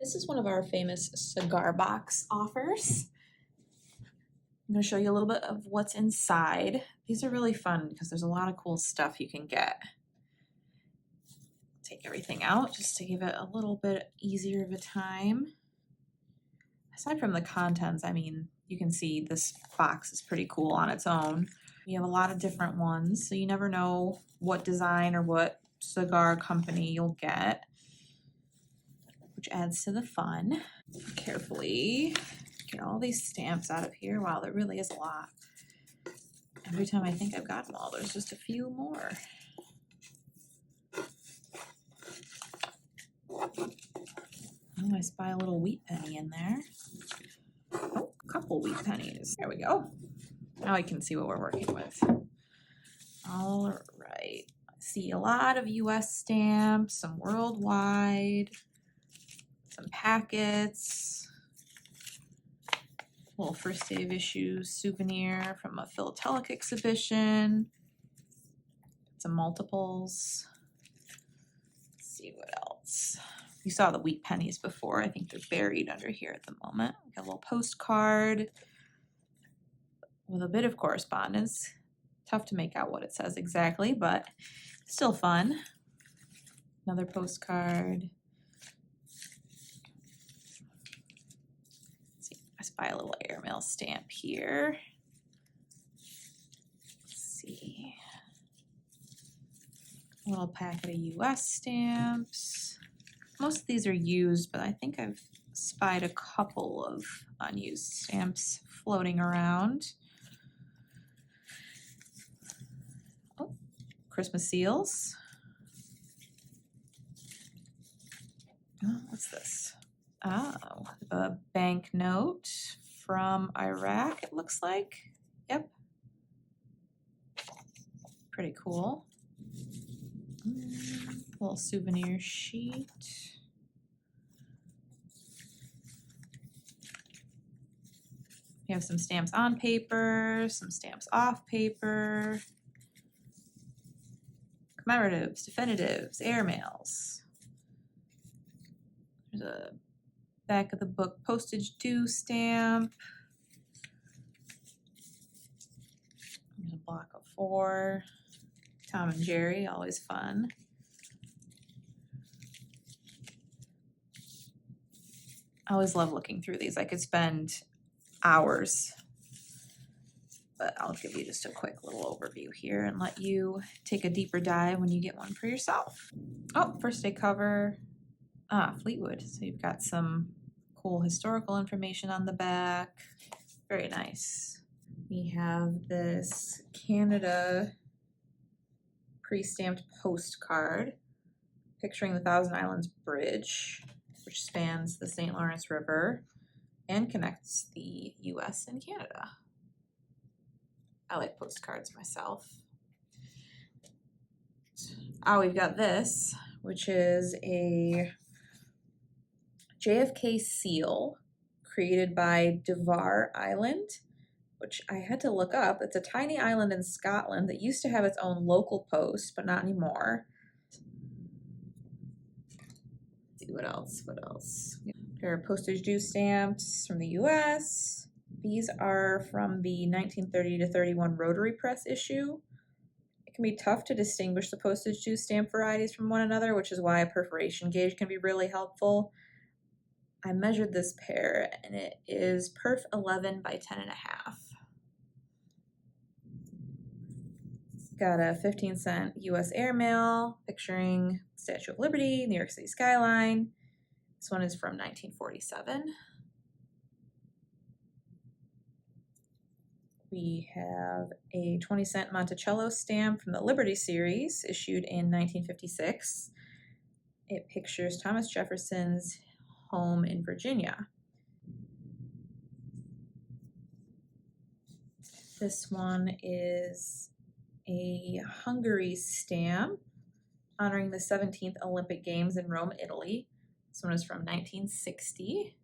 This is one of our famous cigar box offers. I'm going to show you a little bit of what's inside. These are really fun because there's a lot of cool stuff you can get. Take everything out just to give it a little bit easier of a time. Aside from the contents, I mean, you can see this box is pretty cool on its own. We have a lot of different ones, so you never know what design or what cigar company you'll get, which adds to the fun. Carefully get all these stamps out of here. Wow, there really is a lot. Every time I think I've got them all, there's just a few more. Oh, I spy a little wheat penny in there. Oh, a couple wheat pennies. There we go. Now I can see what we're working with. All right. I see a lot of US stamps, some worldwide, some packets, a little first day of issues souvenir from a philatelic exhibition, some multiples. Let's see what else. You saw the wheat pennies before. I think they're buried under here at the moment. We got a little postcard with a bit of correspondence. Tough to make out what it says exactly, but still fun. Another postcard. Let's see, I spy a little airmail stamp here. Let's see. A little packet of US stamps. Most of these are used, but I think I've spied a couple of unused stamps floating around. Oh, Christmas seals. Oh, what's this? Oh, a banknote from Iraq, it looks like. Yep. Pretty cool. Little souvenir sheet. We have some stamps on paper, some stamps off paper, commemoratives, definitives, airmails. There's a back of the book postage due stamp. There's a block of 4. Tom and Jerry, always fun. I always love looking through these. I could spend hours, but I'll give you just a quick little overview here and let you take a deeper dive when you get one for yourself. Oh, first day cover. Fleetwood. So you've got some cool historical information on the back. Very nice. We have this Canada pre-stamped postcard picturing the Thousand Islands Bridge, which spans the St. Lawrence River and connects the US and Canada. I like postcards myself. We've got this, which is a JFK seal created by Devar Island, which I had to look up. It's a tiny island in Scotland that used to have its own local post, but not anymore. Let's see what else. There are postage due stamps from the US. These are from the 1930 to 31 rotary press issue. It can be tough to distinguish the postage due stamp varieties from one another, which is why a perforation gauge can be really helpful. I measured this pair and it is perf 11 by 10.5. It's got a 15-cent US airmail picturing Statue of Liberty, New York City skyline. This one is from 1947. We have a 20-cent Monticello stamp from the Liberty series issued in 1956. It pictures Thomas Jefferson's home in Virginia. This one is a Hungary stamp honoring the 17th Olympic Games in Rome, Italy. This one is from 1960.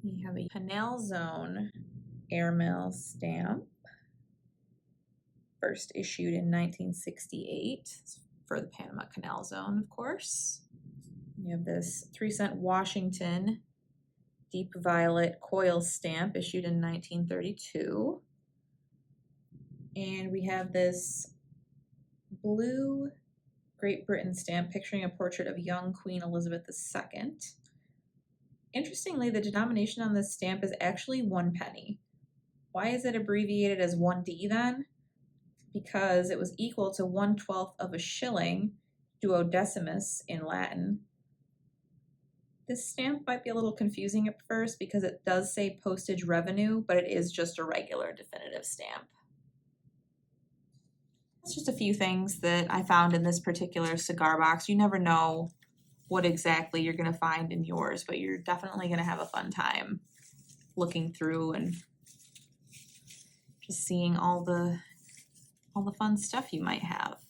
We have a Canal Zone airmail stamp, first issued in 1968 for the Panama Canal Zone, of course. You have this 3-cent Washington Deep Violet coil stamp issued in 1932. And we have this blue Great Britain stamp picturing a portrait of young Queen Elizabeth II. Interestingly, the denomination on this stamp is actually 1 penny. Why is it abbreviated as 1D then? Because it was equal to 1/12 of a shilling, duodecimus in Latin. This stamp might be a little confusing at first because it does say postage revenue, but it is just a regular definitive stamp. It's just a few things that I found in this particular cigar box. You never know what exactly you're going to find in yours, but you're definitely going to have a fun time looking through and just seeing all the fun stuff you might have.